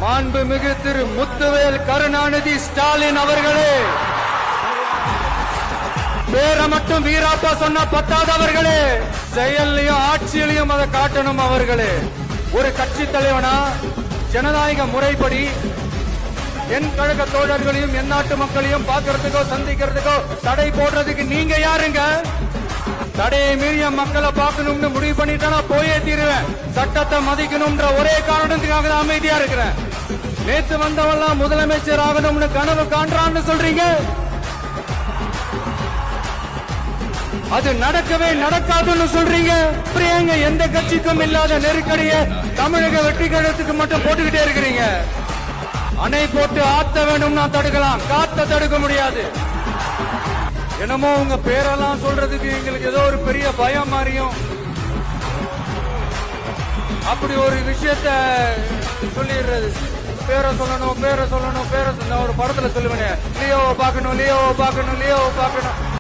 மாண்புமிகு திரு முத்துவேல் கருணாநிதி ஸ்டாலின் அவர்களே, பேரை மட்டும் வீராப்பா சொன்ன பத்தாதவர்களே, செயல்லையும் ஆட்சியிலையும் அதை காட்டணும் அவர்களே. ஒரு கட்சி தலைவனா ஜனநாயக முறைப்படி என் கழக தோழர்களையும் என் நாட்டு மக்களையும் பார்க்கறதுக்கோ சந்திக்கிறதுக்கோ தடை போடுறதுக்கு நீங்க யாருங்க? தடையை மீறிய மக்களை பார்க்கணும்னு முடிவு பண்ணிட்டா போயே தீருவேன். சட்டத்தை மதிக்கணும்ன்ற ஒரே காரணத்துக்காக தான் அமைதியா இருக்கிறேன். நேத்து வந்தவெல்லாம் முதலமைச்சர் ஆகணும்னு கனவு காண்றான்னு சொல்றீங்க, அது நடக்கவே நடக்காதுன்னு சொல்றீங்க. பிரியங்க எந்த கட்சிக்கும் இல்லாத நெருக்கடியை தமிழக வெற்றி கழகத்துக்கு மட்டும் போட்டுக்கிட்டே இருக்கிறீங்க. அணை போட்டு ஆத்த வேணும்னா தடுக்கலாம், காத்த தடுக்க முடியாது. என்னமோ உங்க பேரெல்லாம் சொல்றதுக்கு எங்களுக்கு ஏதோ ஒரு பெரிய பயம் மாதிரியும் அப்படி ஒரு விஷயத்த சொல்லிடுறது. பேரை சொல்லணும் பேரை சொல்லணும் பேரை ஒரு படத்துல சொல்லுவேன், லியோவை பார்க்கணும் லியோவை பார்க்கணும் லியோவை பார்க்கணும்.